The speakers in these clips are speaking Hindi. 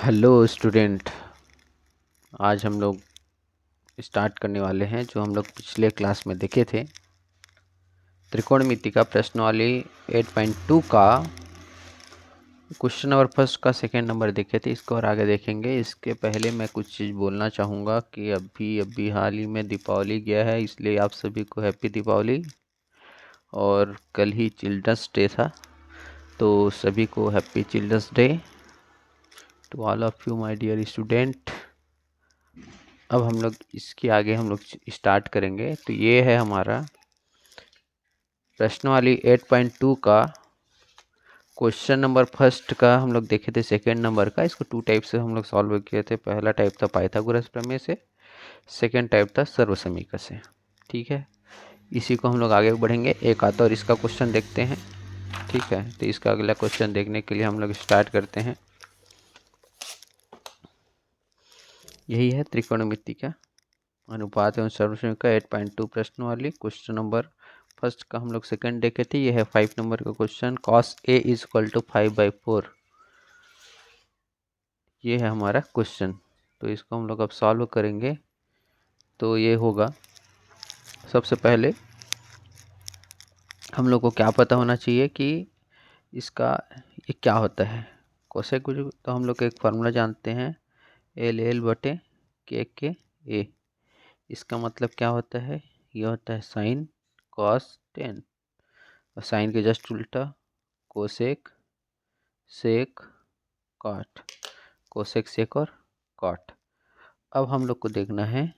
Hello student. आज हम लोग स्टार्ट करने वाले हैं जो हम लोग पिछले क्लास में देखे थे। त्रिकोणमिति का प्रश्नावली 8.2 का क्वेश्चन नंबर फर्स्ट का सेकंड नंबर देखे थे। इसको और आगे देखेंगे। इसके पहले मैं कुछ चीज़ बोलना चाहूँगा कि अभी हाल ही में दीपावली गया है, इसलिए आप सभी को हैप्पी दीपावली। और कल ही चिल्ड्रंस डे था, तो सभी को happy children's day to all of you my dear student. अब हम लोग इसके आगे हम लोग स्टार्ट करेंगे। तो ये है हमारा प्रश्नावली 8.2 का क्वेश्चन नंबर फर्स्ट का हम लोग देखे थे सेकेंड नंबर का। इसको टू टाइप से हम लोग सॉल्व किए थे। पहला टाइप था पाइथागोरस प्रमेय से, सेकेंड टाइप था सर्वसमीकरण से। ठीक है, इसी को हम लोग आगे बढ़ेंगे। एक आता और इसका क्वेश्चन देखते हैं। ठीक है, तो इसका अगला क्वेश्चन देखने के लिए हम लोग स्टार्ट करते हैं। यही है त्रिकोणमिति का अनुपात एवं सर्वसमीकरण 8.2 प्रश्नावली क्वेश्चन नंबर फर्स्ट का हम लोग सेकंड देखे थे। ये है 5 नंबर का question. cos a is equal to 5/4। ये है हमारा क्वेश्चन। तो इसको हम लोग अब सॉल्व करेंगे। तो ये होगा, सबसे पहले हम लोग को क्या पता होना चाहिए कि इसका ये क्या होता है। कोसेक तो हम लोग एक फार्मूला जानते हैं, L/L/K/A। इसका मतलब क्या होता है? ये होता है साइन कॉस टेन, और साइन के जस्ट उल्टा cosec sec cot, cosec sec और कॉट। अब हम लोग को देखना है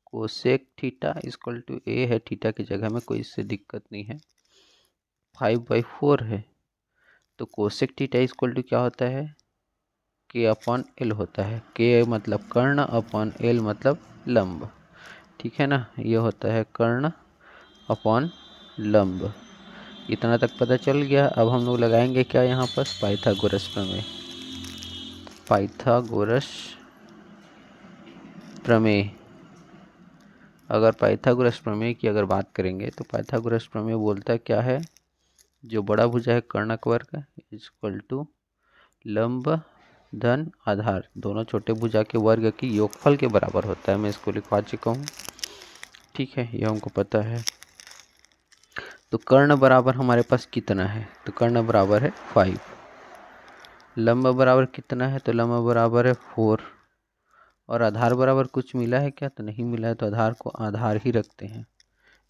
cosec theta equal to a है, थीटा की जगह में, कोई इससे दिक्कत नहीं है। 5/4 है, तो कोसेक थीटा इक्वल टू क्या होता है? K/L होता है। K मतलब कर्ण, अपॉन L मतलब लंब। ठीक है ना, ये होता है कर्ण अपॉन लंब। इतना तक पता चल गया। अब हम लोग लगाएंगे क्या यहाँ पर? पाइथागोरस प्रमेय। पाइथागोरस प्रमेय, अगर पाइथागोरस प्रमेय की अगर बात करेंगे तो पाइथागोरस प्रमेय बोलता है क्या है? जो बड़ा भुजा है कर्णक वर्ग इक्वल टू लंब धन आधार, दोनों छोटे भुजा के वर्ग की योगफल के बराबर होता है। मैं इसको लिखवा चुका हूँ। ठीक है, ये हमको पता है। तो कर्ण बराबर हमारे पास कितना है? तो कर्ण बराबर है 5। लंब बराबर कितना है? तो लंब बराबर है 4। और आधार बराबर कुछ मिला है क्या? तो नहीं मिला है, तो आधार को आधार ही रखते हैं।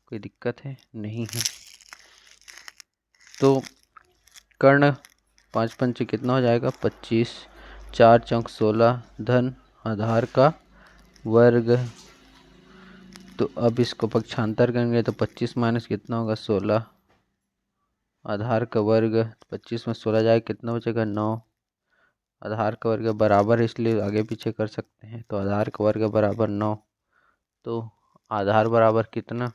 कोई दिक्कत है? नहीं है। तो कर्ण 5 पंचे कितना हो जाएगा? 25, 4 चौक 16 धन आधार का वर्ग। तो अब इसको पक्षांतर करेंगे तो 25 माइनस कितना होगा? 16 आधार का वर्ग। 25 में 16 जाएगा, कितना बचेगा? 9। आधार का वर्ग बराबर है, इसलिए आगे पीछे कर सकते हैं। तो आधार का वर्ग बराबर 9। तो आधार बराबर कितना?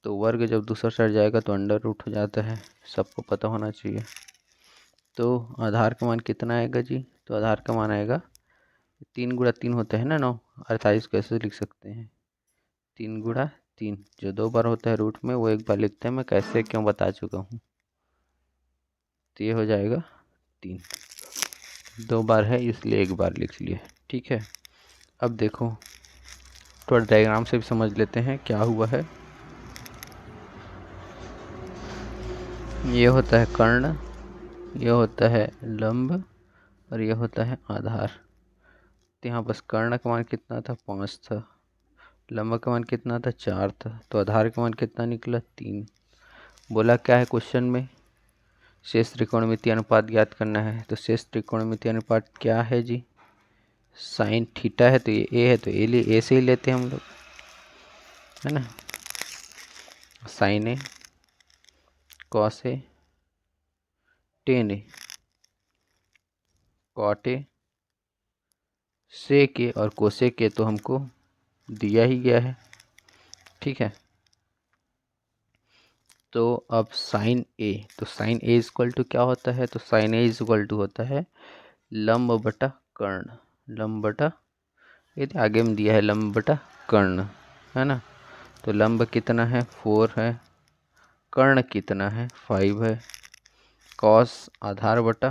तो वर्ग जब दूसरा साइड जाएगा तो अंडर रूट हो जाता है, सबको पता होना चाहिए। तो आधार का मान कितना आएगा जी? तो आधार का मान आएगा 3 गुणा 3 होता है ना 9, 48 कैसे लिख सकते हैं? 3 गुणा 3, जो 2 बार होता है रूट में वो एक बार लिखते हैं। मैं कैसे क्यों बता चुका हूँ। तो ये हो जाएगा 3, 2 बार है इसलिए एक बार लिख लिए। ठीक है, अब देखो थोड़ा डायग्राम से भी समझ लेते हैं क्या हुआ है। ये होता है कर्ण, ये होता है लंब, और ये होता है आधार। तो यहाँ बस कर्ण का मान कितना था? 5 था। लंब का मान कितना था? 4 था। तो आधार का मान कितना निकला? 3। बोला क्या है क्वेश्चन में? शेष त्रिकोणमितीय अनुपात ज्ञात करना है। तो शेष त्रिकोणमितीय अनुपात क्या है जी? साइन थीटा है तो ये ए है, तो ए से ही लेते हैं हम लोग, है ना। Sine A cos A tan A cot A sec A और कोसेक ए तो हमको दिया ही गया है। ठीक है, तो अब साइन ए, तो साइन ए इक्वल टू क्या होता है? तो साइन ए इक्वल टू होता है लंब बटा कर्ण। लंब बटा, ये तो आगे में दिया है लंब बटा कर्ण, है ना। तो लंब कितना है? 4 है। कर्ण कितना है? 5 है। कॉस आधार बटा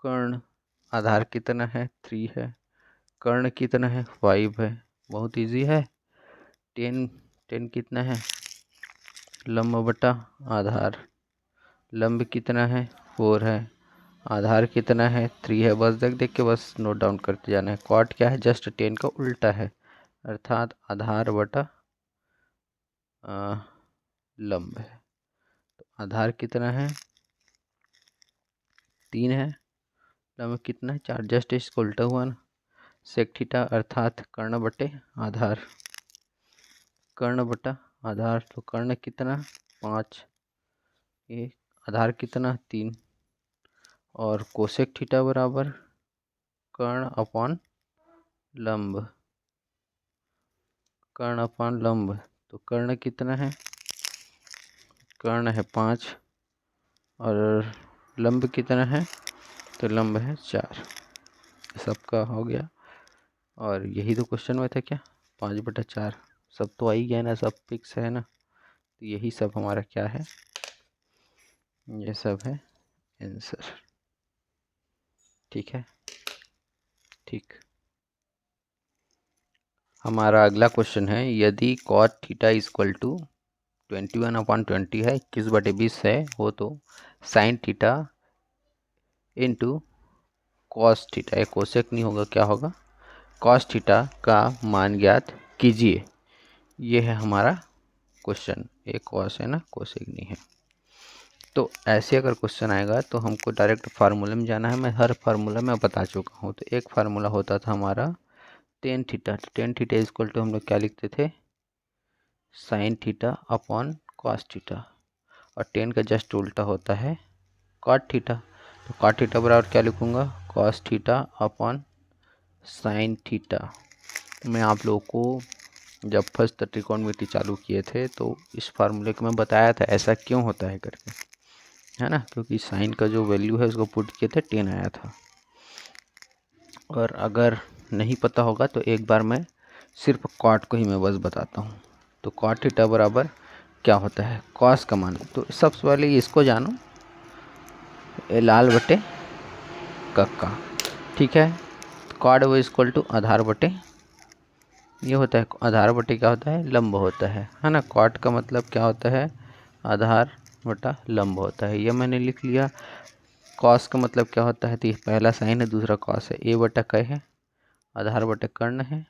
कर्ण आधार कितना है 3 है, कर्ण कितना है 5 है, बहुत इजी है। टेन कितना है लंब बटा आधार, लंब कितना है 4 है, आधार कितना है 3 है। बस देख देख के बस नोट डाउन करते जाना है। कॉट क्या है जस्ट 10 का उल्टा है, अर्थात आधार बटा लंब है। तो आधार कितना है 3 है, लंब कितना है 4, जस्ट इसको उल्टा हुआ ना। सेक थीटा अर्थात कर्ण बटे आधार, कर्ण बटा आधार, तो कर्ण कितना 5, ये आधार कितना 3, और कोसेक थीटा बराबर कर्ण अपॉन लंब, कर्ण अपॉन लंब। तो कर्ण कितना है, कर्ण है 5 और लंब कितना है, तो लंब है 4। सबका हो गया, और यही तो क्वेश्चन में था क्या 5/4। सब तो आ ही गया ना, सब फिक्स है ना। तो यही सब हमारा क्या है, ये सब है आंसर। ठीक है, ठीक। हमारा अगला क्वेश्चन है, यदि कॉट थीटा इक्वल टू 21/20 है, 21/20 है हो, तो sign theta into cos theta, ये कोसेक नहीं होगा, क्या होगा कॉस थीटा का मान ज्ञात कीजिए। ये है हमारा क्वेश्चन, एक कॉस है ना, कोसेक नहीं है। तो ऐसे अगर क्वेश्चन आएगा तो हमको डायरेक्ट फार्मूले में जाना है। मैं हर फार्मूला में बता चुका हूँ। तो एक फार्मूला होता था हमारा tan theta, tan theta equal to हम लोग क्या लिखते थे sine theta upon cos theta, और टेन का जस्ट उल्टा होता है कॉट थीटा। तो कॉट थीटा बराबर क्या लिखूँगा cos theta upon sine theta. मैं आप लोगों को जब फर्स्ट त्रिकोणमिति चालू किए थे तो इस फार्मूले को मैं बताया था ऐसा क्यों होता है करके, है ना, क्योंकि साइन का जो वैल्यू है उसको पुट किए थे 10 आया था। और अगर नहीं पता होगा तो एक बार मैं सिर्फ कॉट को ही मैं बस बताता हूँ। तो कॉट थीटा बराबर क्या होता है कॉस का मान। तो सबसे पहले इसको जानो, लाल बटे कक्का, ठीक है। कॉट वो इक्वल टू आधार बटे, ये होता है आधार बटे क्या होता है लंब होता है ना। कॉट का मतलब क्या होता है आधार बटा लंब होता है, ये मैंने लिख लिया। कॉस का मतलब क्या होता है, तो ये पहला साइन है दूसरा कॉस है, ए बटा क है, आधार बटा कर्ण है,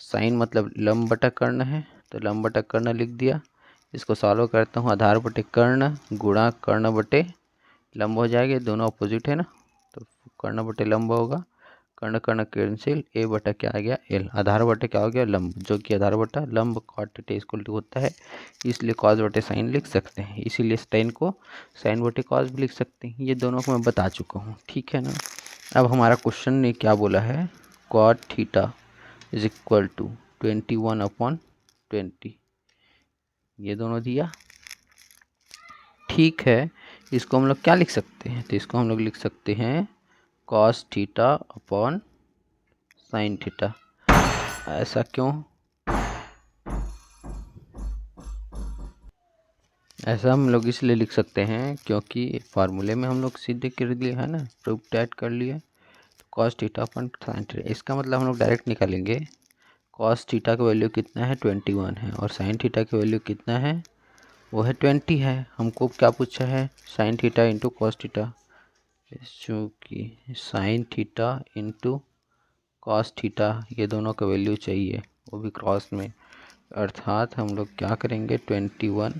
साइन मतलब लंब बटा कर्ण है, तो लंब बटा कर्ण लिख दिया। इसको सॉल्व करता हूँ, आधार बटे कर्ण गुणा कर्ण बटे लंब हो जाएगा, दोनों अपोजिट है ना, तो कर्ण बटे लंब होगा, कर्ण कर्ण कैंसिल, ए बटा क्या आ गया एल, आधार बटे क्या हो गया लंब, जो कि आधार बटा लंब कॉट थीटा इक्वल टू होता है, इसलिए कॉस बटे साइन लिख सकते हैं, इसीलिए साइन को साइन बटे कॉस भी लिख सकते हैं। ये दोनों को मैं बता चुका हूँ, ठीक है ना। अब हमारा क्वेश्चन ने क्या बोला है cot theta is equal to 21/20, ये दोनों दिया, ठीक है। इसको हम लोग क्या लिख सकते हैं, तो इसको हम लोग लिख सकते हैं cos theta upon sine theta. ऐसा क्यों, ऐसा हम लोग इसलिए लिख सकते हैं क्योंकि फार्मूले में हम लोग सीधे कर दिए है ना, प्रूफ टाइट कर लिए। तो cos theta upon sine theta, इसका मतलब हम लोग डायरेक्ट निकालेंगे कॉस थीटा का वैल्यू कितना है 21 है, और साइन थीटा का वैल्यू कितना है वो है 20 है। हमको क्या पूछा है sine theta into cos theta, चूँकि sine theta into cos theta ये दोनों का वैल्यू चाहिए, वो भी क्रॉस में, अर्थात हम लोग क्या करेंगे 21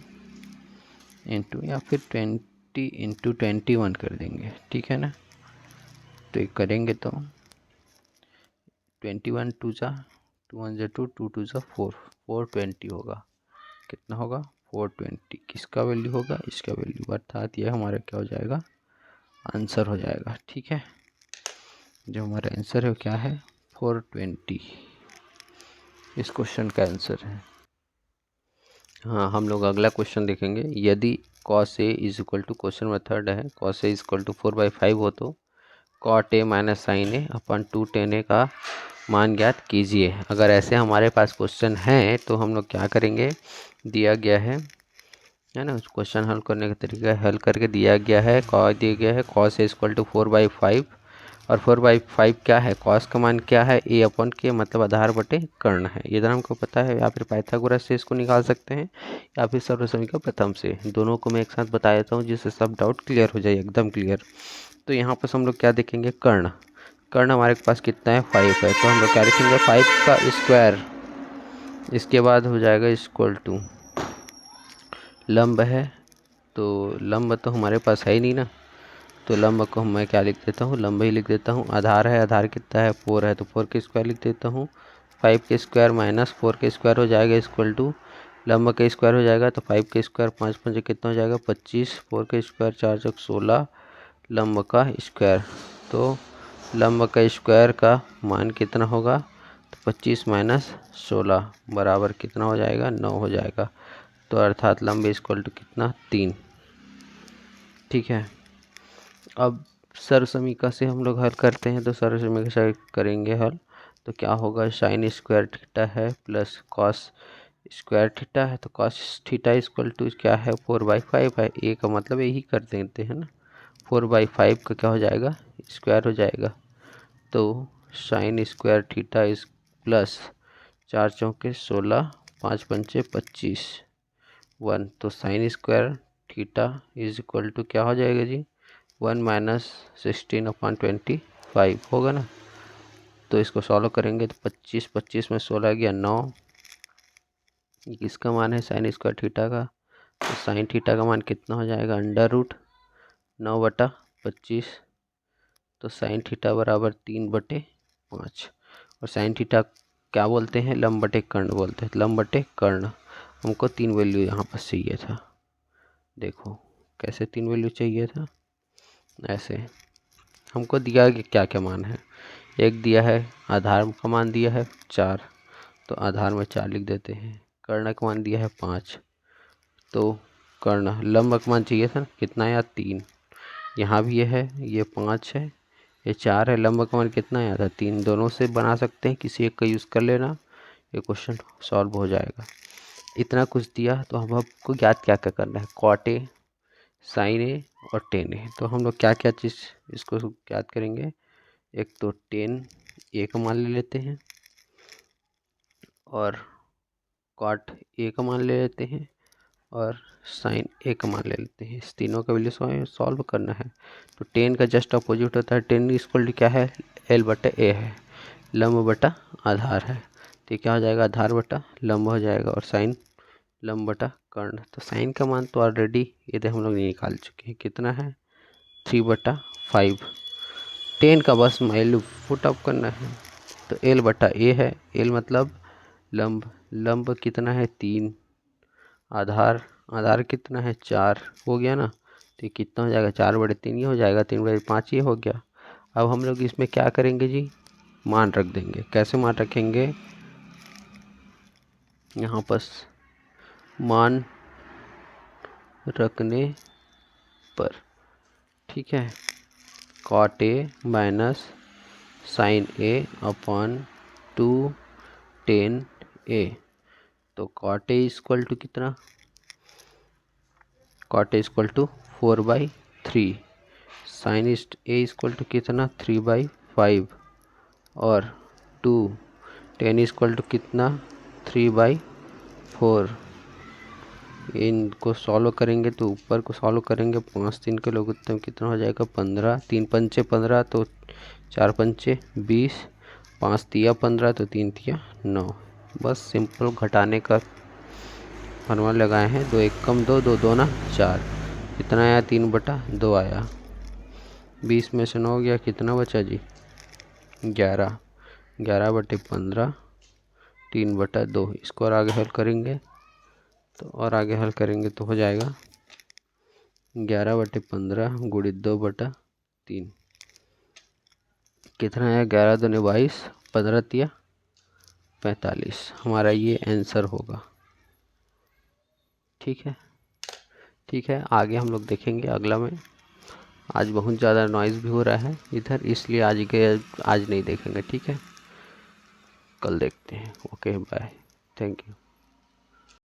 इंटू या फिर 20 इंटू 21 कर देंगे, ठीक है ना। तो ये करेंगे तो 21 टू जा 2 1 2 2 2 जा 4 420 होगा, कितना होगा 420, किसका वैल्यू होगा इसका वैल्यू, अर्थात ये हमारा क्या हो जाएगा आंसर हो जाएगा, ठीक है। जो हमारा आंसर है वो क्या है 420, इस क्वेश्चन का आंसर है। हाँ, हम लोग अगला क्वेश्चन देखेंगे, यदि cos a is equal to, question method है, cos a is equal to 4/5 हो तो cot a minus sine a upon 2tan a का मान ज्ञात कीजिए। अगर ऐसे हमारे पास क्वेश्चन है तो हम लोग क्या करेंगे, दिया गया है ना, क्वेश्चन हल करने का तरीका हल करके दिया गया है, दिया गया है cos a इक्वल टू 4/5 और 4/5 क्या है, कॉस का मान क्या है, a अपॉन के मतलब आधार बटे कर्ण है। ये इधर हमको पता है, या फिर पाइथागोरस से इसको निकाल सकते हैं या फिर सर्वसमीका प्रथम से। दोनों को मैं एक साथ बता देता हूँ जिससे सब डाउट क्लियर हो जाए, एकदम क्लियर। तो यहाँ पर हम लोग क्या देखेंगे, कर्ण। कर्ण हमारे पास कितना है, 5 है। तो हम लोग क्या लिखेंगे, 5 का स्क्वायर, इसके बाद हो जाएगा इक्वल टू लंब है, तो लंब तो हमारे पास है ही नहीं ना, तो लंब को मैं क्या लिख देता हूँ, लंब ही लिख देता हूँ। आधार है, आधार कितना है, 4 है, तो 4 के स्क्वायर लिख देता हूँ। 5 के स्क्वायर माइनस 4 के स्क्वायर हो जाएगा इक्वल टू लंब के स्क्वायर हो जाएगा, तो 5 के स्क्वायर 5 5 कितना हो जाएगा 25, 4 के स्क्वायर 4 चौक 16, लंब का स्क्वायर। तो लंब का स्क्वायर का मान कितना होगा, तो 25 माइनस 16 बराबर कितना हो जाएगा, 9 हो जाएगा। तो अर्थात लंब इक्वल टू कितना, 3। ठीक है, अब सर्वसमीका से हम लोग हल करते हैं। तो सर्वसमीका से करेंगे हल, तो क्या होगा, साइन स्क्वायर थीटा है प्लस कॉस स्क्वायर थीटा है, तो कॉस थीटा इक्वल टू क्या है, 4/5 है। ए का मतलब यही कर देते हैं ना, 4/5 का क्या हो जाएगा, स्क्वायर हो जाएगा। तो साइन स्क्वायर थीटा इस प्लस 4 चौके 16, 5 पंचे 25, 1। तो sine square theta is equal to क्या हो जाएगा जी, 1 माइनस 16/25 होगा ना। तो इसको सॉल्व करेंगे तो 25 में 16 गया 9, इसका मान है साइन स्क्वायर थीटा का। तो साइन थीटा का मान कितना हो जाएगा, √9/25। तो साइन थीटा बराबर 3/5। और साइन थीटा क्या बोलते हैं, लंब बटे कर्ण बोलते हैं, लंब बटे कर्ण। हमको 3 वैल्यू यहाँ पर चाहिए था, देखो कैसे 3 वैल्यू चाहिए था, ऐसे हमको दिया कि क्या क्या मान है। एक दिया है, आधार का मान दिया है 4, तो आधार में 4 लिख देते हैं। कर्ण का मान दिया है 5, तो कर्ण लंब का मान चाहिए था कितना आया, 3। यहाँ भी ये है, ये 5 है, ये 4 है, लंब का मान कितना आया था, 3। दोनों से बना सकते हैं, किसी एक का यूज़ कर लेना, ये क्वेश्चन सॉल्व हो जाएगा। इतना कुछ दिया, तो हम आपको ज्ञात क्या क्या करना है, कॉट ए, साइन ए और टेन ए। तो हम लोग क्या क्या चीज़ इसको ज्ञात करेंगे, एक तो टेन ए का मान ले लेते हैं और कॉट ए का मान ले लेते हैं और साइन ए का मान ले लेते हैं। इस तीनों का वैल्यू सॉल्व करना है। तो टेन का जस्ट अपोजिट होता है, टेन इक्वल टू क्या है, एल बटा ए है, लंब बटा आधार है। तो क्या हो जाएगा, आधार बटा लंब हो जाएगा, और साइन लंब बटा कर्ण। तो साइन का मान तो ऑलरेडी ये हम लोग निकाल चुके हैं, कितना है 3/5। टेन का बस वैल्यू पुट अप करना है, तो एल बटा ए है, एल मतलब लंब, लंब कितना है 3, आधार आधार कितना है 4, हो गया ना। तो ये कितना हो जाएगा, 4/3 ये हो जाएगा, 3/5 ये हो गया। अब हम लोग इसमें क्या करेंगे जी, मान रख देंगे। कैसे मान रखेंगे, यहाँ पर मान रखने पर, ठीक है, cot A minus sine A upon 2 tan A. तो कॉट ए इक्वल टू कितना, cot A equal to 4/3, sine A equal to कितना 3/5 और 2 टेन इक्वल टू कितना 3/4। इनको सॉल्व करेंगे तो ऊपर को सॉल्व करेंगे, 5 3 के लघुत्तम कितना हो जाएगा 15, 3 पंचे 15, तो 4 पंचे 20, 5 तिया 15, तो 3 तिया 9। बस सिंपल घटाने का फॉर्मूला लगाए हैं, 2 1 कम 2, 2 2 ना 4, कितना आया 3/2 आया। 20 में से 9 गया, कितना बचा जी 11, 11/15, 3/2। इसको और आगे हल करेंगे तो हो जाएगा 11/15 गुणित 2/3, कितना है 11 दूनी 22, 15 तिया 45। हमारा ये आंसर होगा। ठीक है, आगे हम लोग देखेंगे अगला में। आज बहुत ज़्यादा नॉइज़ भी हो रहा है इधर, इसलिए आज नहीं देखेंगे, ठीक है, कल देखते हैं। Okay bye, thank you.